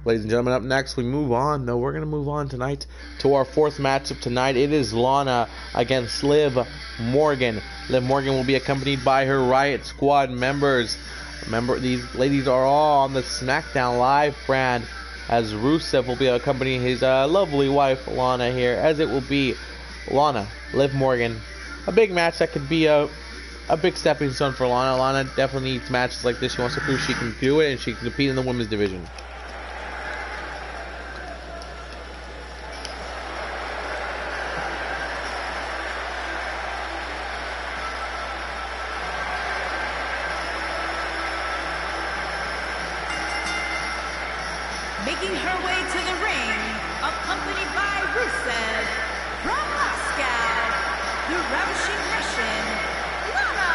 Ladies and gentlemen, up next we move on. We're going to move on tonight to our fourth matchup tonight. It is Lana against Liv Morgan. Liv Morgan will be accompanied by her Riot Squad members. Remember, these ladies are all on the Smackdown Live brand, as Rusev will be accompanying his lovely wife Lana here, as it will be Lana, Liv Morgan. A big match that could be a big stepping stone for Lana. Lana definitely needs matches like this. She wants to prove she can do it, and she can compete in the women's division. Making her way to the ring, accompanied by Rusev from Moscow, the ravishing Russian, Lana.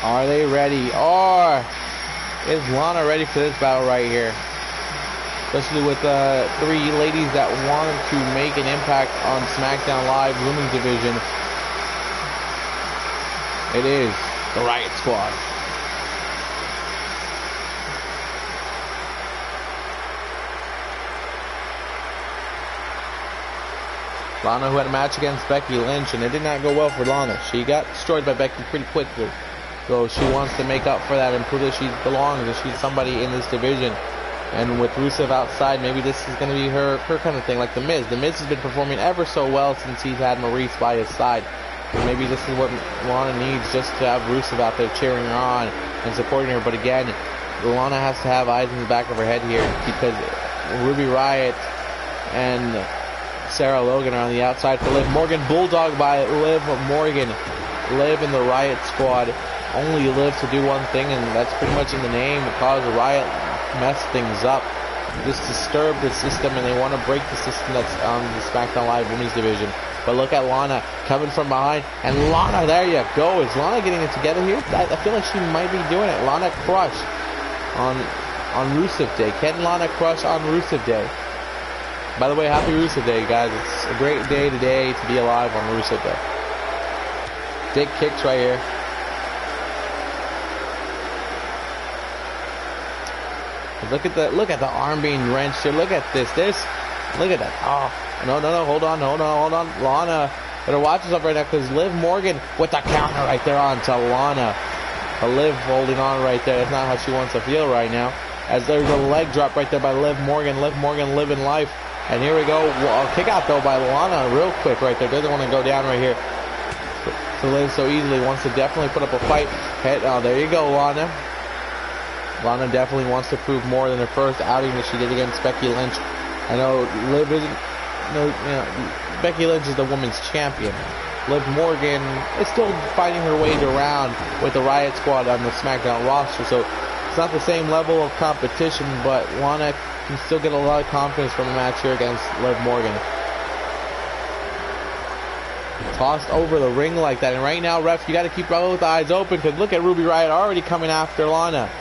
Are they ready? Or is Lana ready for this battle right here? Especially with three ladies that wanted to make an impact on SmackDown Live Women's Division. It is the Riot Squad. Lana, who had a match against Becky Lynch, and it did not go well for Lana. She got destroyed by Becky pretty quickly. So she wants to make up for that and prove that she belongs, that she's somebody in this division. And with Rusev outside, maybe this is going to be her kind of thing, like The Miz. The Miz has been performing ever so well since he's had Maurice by his side. And maybe this is what Lana needs, just to have Rusev out there cheering her on and supporting her. But again, Lana has to have eyes in the back of her head here, because Ruby Riott and Sarah Logan are on the outside for Liv Morgan. Bulldog by Liv Morgan. Liv in the Riot Squad only live to do one thing, and that's pretty much in the name. Cause Riot, mess things up, just disturb the system, and they want to break the system that's on the SmackDown Live Women's Division. But look at Lana coming from behind, and Lana, there you go. Is Lana getting it together here? I feel like she might be doing it. Lana crush on Rusev Day. Can Lana crush on Rusev Day? By the way, happy Rusev Day, guys. It's a great day today to be alive on Rusev Day. Big kicks right here. Look at the arm being wrenched here. Look at this. Look at that. Oh, no. Hold on. Lana better watch yourself right now, because Liv Morgan with the counter right there onto Lana. Liv holding on right there. That's not how she wants to feel right now. As there's a leg drop right there by Liv Morgan. Liv Morgan living life. And here we go. Kick out though by Lana real quick right there. Doesn't want to go down right here. So Liv so easily wants to definitely put up a fight. Oh, there you go, Lana. Lana definitely wants to prove more than her first outing that she did against Becky Lynch. I know Liv isn't, Becky Lynch is the women's champion. Liv Morgan is still fighting her way around with the Riot Squad on the SmackDown roster, so it's not the same level of competition, but Lana can still get a lot of confidence from a match here against Liv Morgan. Tossed over the ring like that, and right now, refs, you got to keep both eyes open, because look at Ruby Riott already coming after Lana.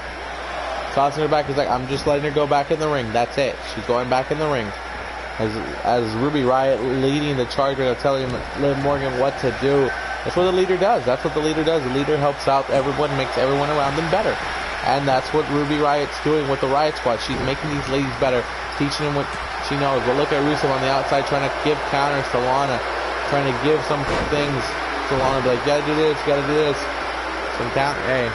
Tossing her back. He's like, I'm just letting her go back in the ring. That's it. She's going back in the ring. As Ruby Riott leading the charge, telling Liv Morgan what to do. That's what the leader does. That's what the leader does. The leader helps out everyone, makes everyone around them better. And that's what Ruby Riott's doing with the Riot Squad. She's making these ladies better, teaching them what she knows. But look at Rusev on the outside trying to give counters to Lana, trying to give some things to Lana. Be like, you gotta do this, you gotta do this. Some count. Hey.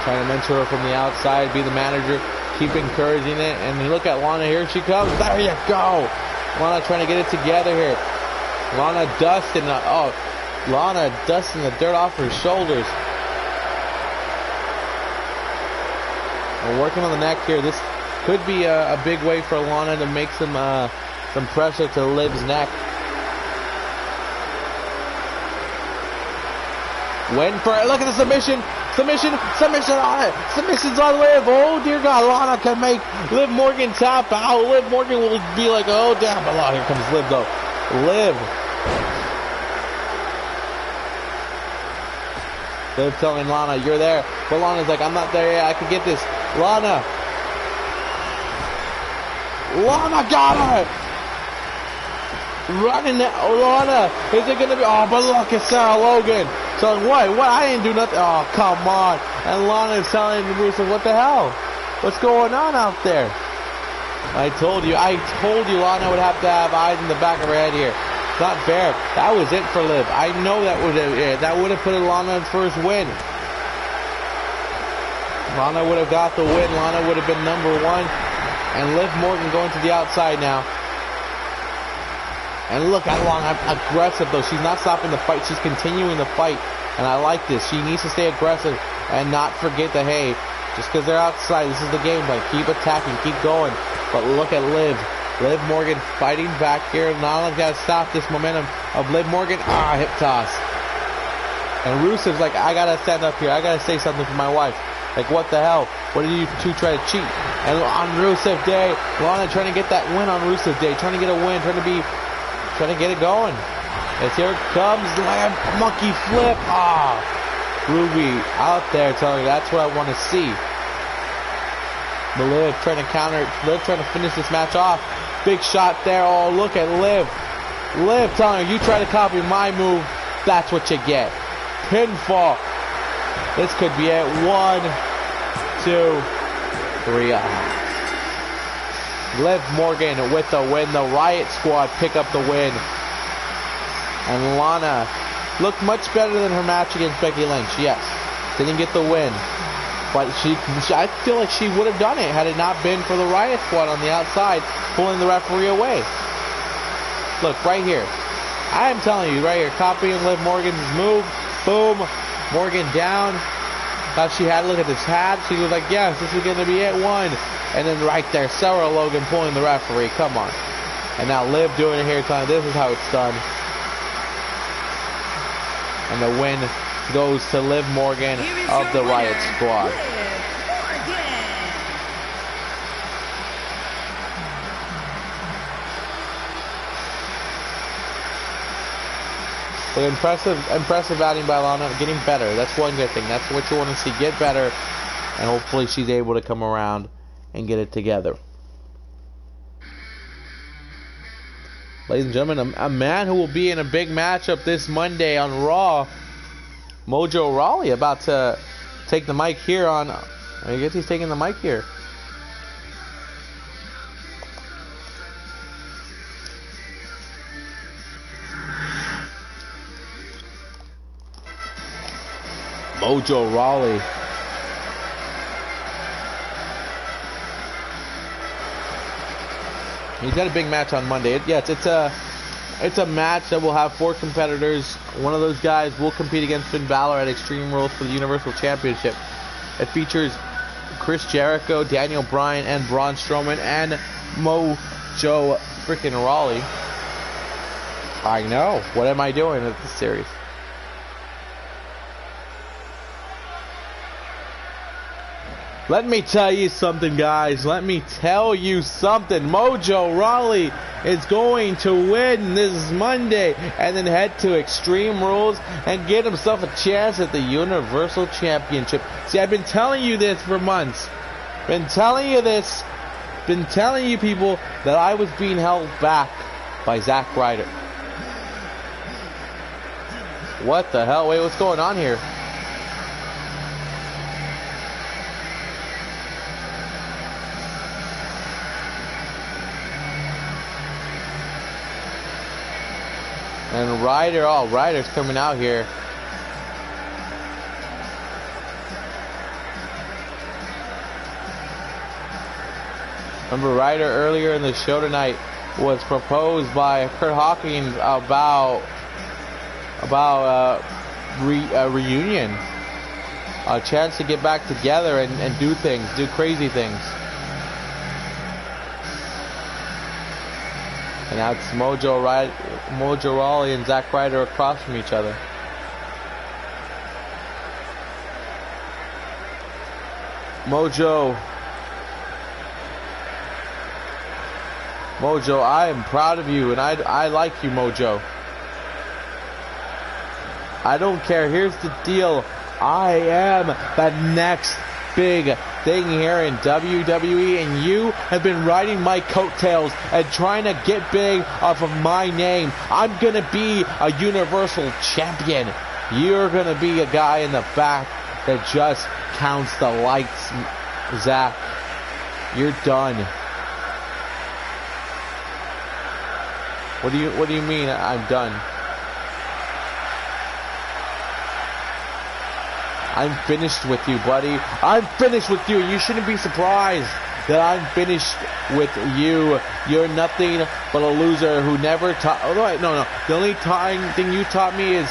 Trying to mentor her from the outside, be the manager, keep encouraging it. And look at Lana, here she comes. There you go. Lana trying to get it together here. Lana dusting the dirt off her shoulders. And working on the neck here. This could be a big way for Lana to make some pressure to Liv's neck. Waiting for it. Look at the submission. Submission on it. Submission's on Liv. Oh, dear God. Lana can make Liv Morgan tap out. Liv Morgan will be like, oh, damn. But here comes Liv, though. Liv telling Lana, you're there. But Lana's like, I'm not there yet. I can get this. Lana got her. Running that. Oh, Lana. Is it going to be? Oh, but look at Sarah Logan. So what? I didn't do nothing. Oh, come on. And Lana is telling Rusev, what the hell? What's going on out there? I told you Lana would have to have eyes in the back of her head here. It's not fair. That was it for Liv. I know that would have put Lana's first win. Lana would have got the win. Lana would have been number one. And Liv Morgan going to the outside now. And look at Lana, aggressive though. She's not stopping the fight. She's continuing the fight. And I like this. She needs to stay aggressive and not forget that, hey, just because they're outside, this is the game plan. Keep attacking, keep going. But look at Liv. Liv Morgan fighting back here. Lana's got to stop this momentum of Liv Morgan. Hip toss. And Rusev's like, I got to stand up here. I got to say something for my wife. Like, what the hell? What did you two try to cheat? And on Rusev Day, Lana trying to get that win on Rusev Day. Trying to get a win. Trying to get it going. As here comes Lamb, monkey flip. Ah, Ruby out there telling me that's what I want to see. But Liv trying to counter, Liv trying to finish this match off. Big shot there. Oh, look at Liv. Liv telling her, you try to copy my move, that's what you get. Pinfall. This could be it. 1, 2, 3. Liv Morgan with the win. The Riot Squad pick up the win. And Lana looked much better than her match against Becky Lynch. Yes, didn't get the win. But I feel like she would have done it had it not been for the Riot Squad on the outside pulling the referee away. Look, right here. I am telling you, right here, copying Liv Morgan's move. Boom. Morgan down. How she had, look at this hat. She was like, yes, this is going to be it. 1. And then right there, Sarah Logan pulling the referee. Come on. And now Liv doing it here, telling this is how it's done. And the win goes to Liv Morgan of the Riot Squad. But impressive outing by Lana, getting better. That's one good thing. That's what you want to see, get better, and hopefully she's able to come around and get it together. Ladies and gentlemen, a man who will be in a big matchup this Monday on Raw, Mojo Rowley, about to take the mic here on. I guess he's taking the mic here. Mojo Rowley. He's got a big match on Monday. Yes, it's a match that will have 4 competitors. One of those guys will compete against Finn Balor at Extreme Rules for the Universal Championship. It features Chris Jericho, Daniel Bryan, and Braun Strowman, and Mojo freaking Rowley. I know. What am I doing with this series? Let me tell you something, guys. Let me tell you something. Mojo Rowley is going to win this Monday and then head to Extreme Rules and get himself a chance at the Universal Championship. See, I've been telling you this for months. Been telling you this. Been telling you people that I was being held back by Zack Ryder. What the hell? Wait, what's going on here? And Ryder, oh, Ryder's coming out here. Remember, Ryder earlier in the show tonight was proposed by Kurt Hawkins about a reunion, a chance to get back together and do things, do crazy things. And now it's Mojo Rowley and Zack Ryder across from each other. Mojo, I am proud of you, and I like you, Mojo. I don't care. Here's the deal. I am the next big thing here in WWE, and you have been riding my coattails and trying to get big off of my name. I'm gonna be a Universal Champion. You're gonna be a guy in the back that just counts the lights, Zack. You're done. What do you mean I'm done? I'm finished with you, buddy. I'm finished with you. You shouldn't be surprised that I'm finished with you. You're nothing but a loser who never taught. Oh, no. The only thing you taught me is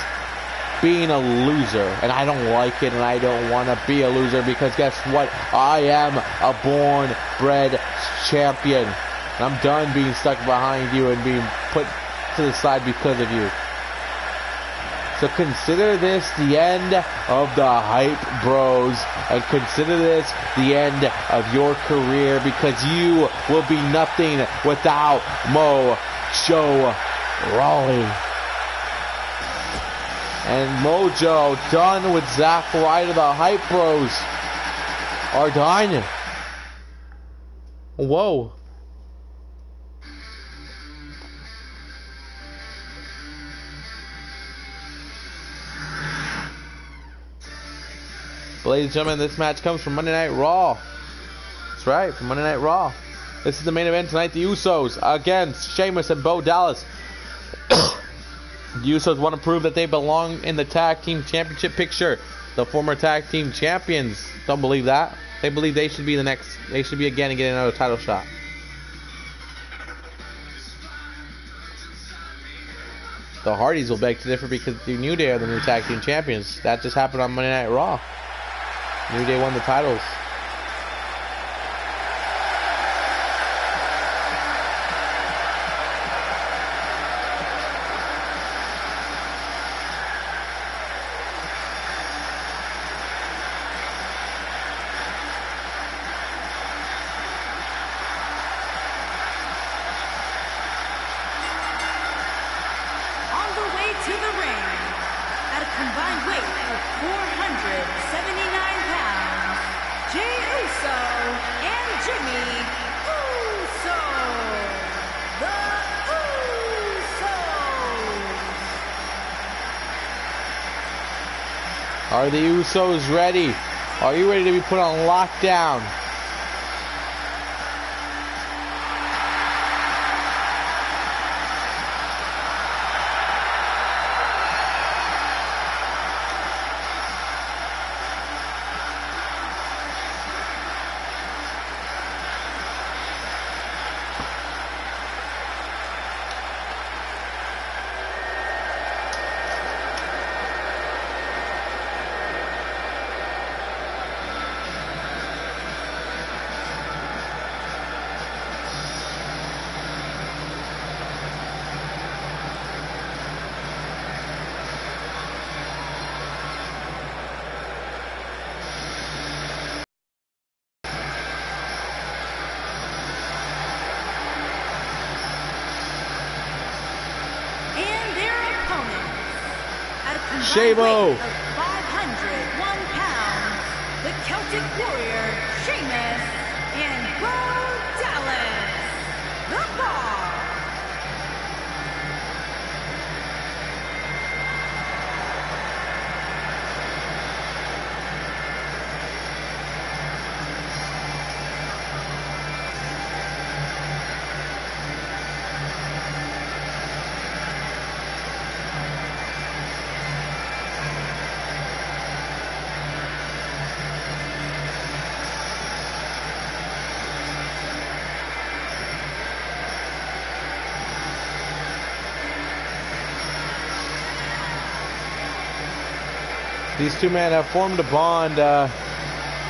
being a loser, and I don't like it, and I don't want to be a loser because guess what? I am a born, bred champion. And I'm done being stuck behind you and being put to the side because of you. So consider this the end of the Hype Bros, and consider this the end of your career because you will be nothing without Mojo Rowley. And Mojo done with Zack Ryder. The Hype Bros are done. Whoa. Ladies and gentlemen, this match comes from Monday Night Raw. That's right, from Monday Night Raw. This is the main event tonight. The Usos against Sheamus and Bo Dallas. The Usos want to prove that they belong in the tag team championship picture. The former tag team champions don't believe that. They believe they should be the next. They should be again and get another title shot. The Hardys will beg to differ because the New Day are the new tag team champions. That just happened on Monday Night Raw. New Day won the titles. To the ring, at a combined weight of 479 pounds, Jey Uso and Jimmy Uso, the Usos. Are the Usos ready? Are you ready to be put on lockdown? Shabo. 501 pounds, the Celtic Warrior, Sheamus, and Bo Dallas, the Bar. These two men have formed a bond,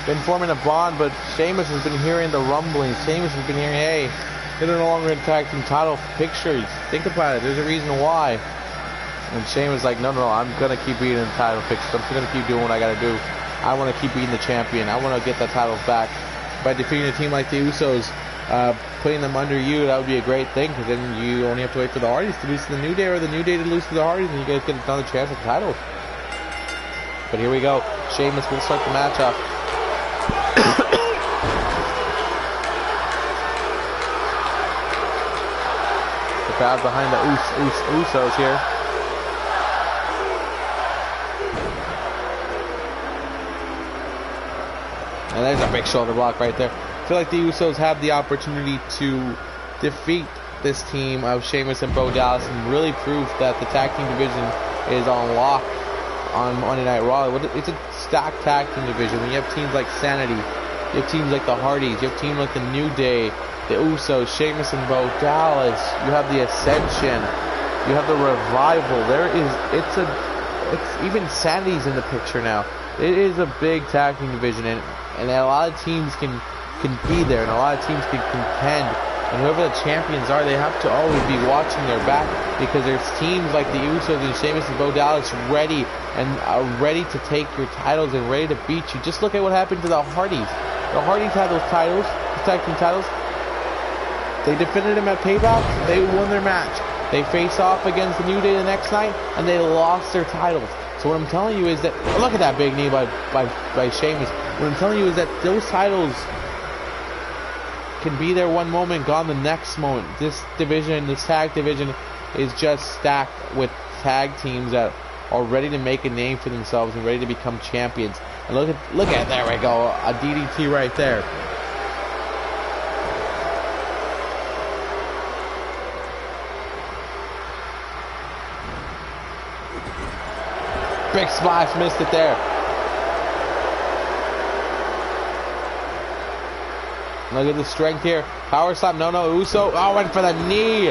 been forming a bond, but Sheamus has been hearing the rumblings. Sheamus has been hearing, hey, they're no longer in tag team title pictures. Think about it, there's a reason why. And Sheamus is like, no, I'm going to keep being in the title pictures. I'm going to keep doing what I got to do. I want to keep being the champion. I want to get the titles back. By defeating a team like the Usos, putting them under you, that would be a great thing, because then you only have to wait for the Hardys to lose to the New Day, or the New Day to lose to the Hardys, and you guys get another chance at the titles. But here we go. Sheamus will start the match off. The crowd behind the Usos here. And there's a big shoulder block right there. I feel like the Usos have the opportunity to defeat this team of Sheamus and Bo Dallas and really prove that the tag team division is on lock on Monday Night Raw. It's a stacked tag team division. When you have teams like Sanity, you have teams like the Hardys, you have teams like the New Day, the Usos, Sheamus and Bo Dallas, you have the Ascension, you have the Revival. It's even Sanity's in the picture now. It is a big tag team division, and a lot of teams can be there, and a lot of teams can contend. And whoever the champions are, they have to always be watching their back, because there's teams like the Usos and Sheamus and Bo Dallas ready to take your titles and ready to beat you. Just look at what happened to the Hardys. The Hardys had those titles, the tag team titles. They defended them at Payback. They won their match. They face off against the New Day the next night, and they lost their titles. So what I'm telling you is that, look at that big knee by Sheamus. What I'm telling you is that those titles can be there one moment, gone the next moment. This division, this tag division, is just stacked with tag teams that are ready to make a name for themselves and ready to become champions. And look at there we go, a DDT right there. Big splash, missed it there. Look at the strength here. Power slam, no, Uso. Oh, went for the knee.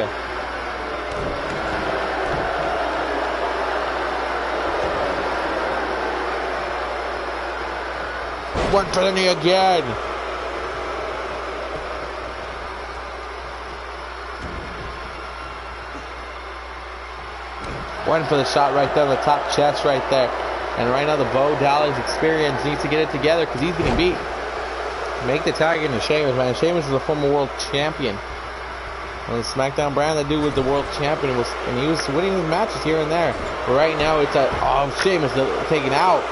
Went for the knee again. Went for the shot right there on the top chest right there. And right now the Bo Dallas experience needs to get it together because he's going to make the tag into Sheamus, man. Sheamus is a former world champion. On the Smackdown brand, that dude was the world champion, and he was winning his matches here and there. But right now it's Sheamus taken out.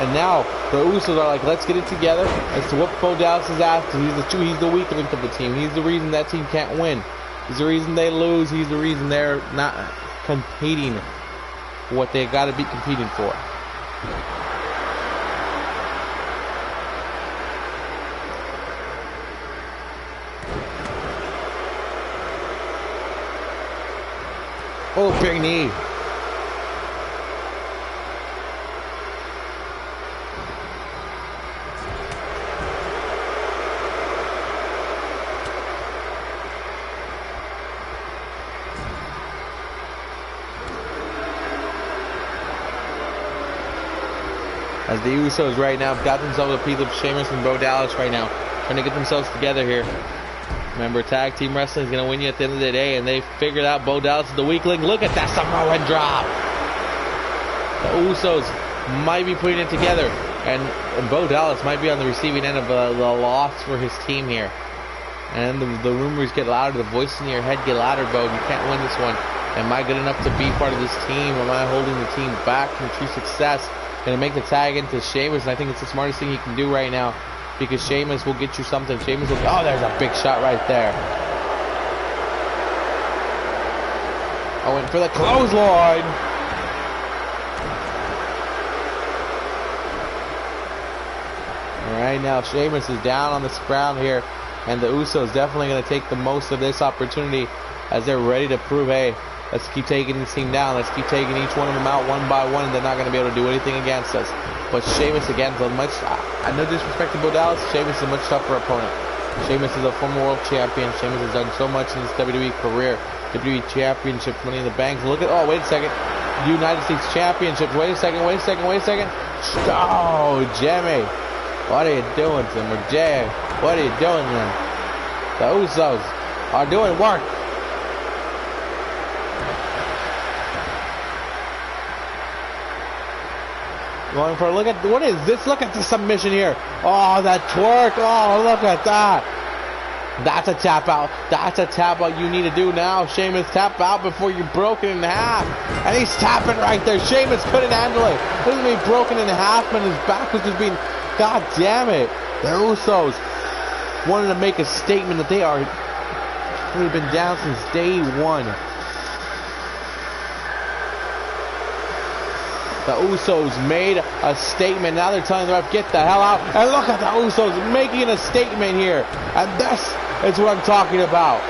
And now the Usos are like, let's get it together. Let's whoop Bo Dallas' ass because he's the weak link of the team. He's the reason that team can't win. He's the reason they lose. He's the reason they're not competing what they got to be competing for. Oh, big knee. As the Usos right now got themselves a piece of Sheamus and Bo Dallas right now, trying to get themselves together here. Remember, tag team wrestling is going to win you at the end of the day, and they figured out Bo Dallas is the weak link. Look at that Samoan drop. The Usos might be putting it together, and Bo Dallas might be on the receiving end of the loss for his team here. And the rumors get louder, the voices in your head get louder, Bo. You can't win this one. Am I good enough to be part of this team? Am I holding the team back from true success? Gonna make the tag into Sheamus, and I think it's the smartest thing you can do right now, because Sheamus will get you something. Sheamus will, oh, there's a big shot right there. I went for the clothesline. All right, now Sheamus is down on this ground here, and the Usos definitely gonna take the most of this opportunity as they're ready to prove, hey, let's keep taking this team down. Let's keep taking each one of them out one by one, and they're not going to be able to do anything against us. But Sheamus, again, is no disrespect to Bo Dallas, Sheamus is a much tougher opponent. Sheamus is a former world champion. Sheamus has done so much in his WWE career. WWE Championship, Money in the Bank. Look at, oh, wait a second. United States Championships. Wait a second. Oh, Jimmy. What are you doing to him? Or Jay, what are you doing then? The Usos are doing work. Going for a look at, what is this? Look at the submission here. Oh, that twerk. Oh, look at that. That's a tap out. That's a tap out you need to do now. Sheamus, tap out before you're broken in half. And he's tapping right there. Sheamus couldn't handle it. This is being broken in half, and his back was just being, god damn it. The Usos wanted to make a statement that they've been down since day one. The Usos made a statement. Now they're telling the ref, get the hell out. And look at the Usos making a statement here. And this is what I'm talking about.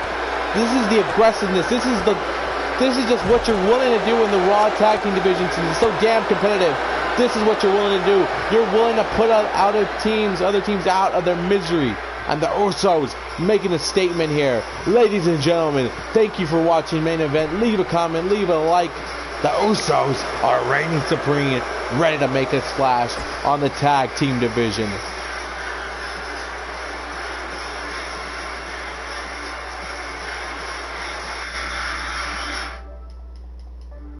This is the aggressiveness. This is just what you're willing to do in the Raw Tag Team division since it's so damn competitive. This is what you're willing to do. You're willing to put other teams out of their misery. And the Usos making a statement here. Ladies and gentlemen, thank you for watching Main Event. Leave a comment, leave a like. The Usos are reigning supreme, ready to make a splash on the tag team division.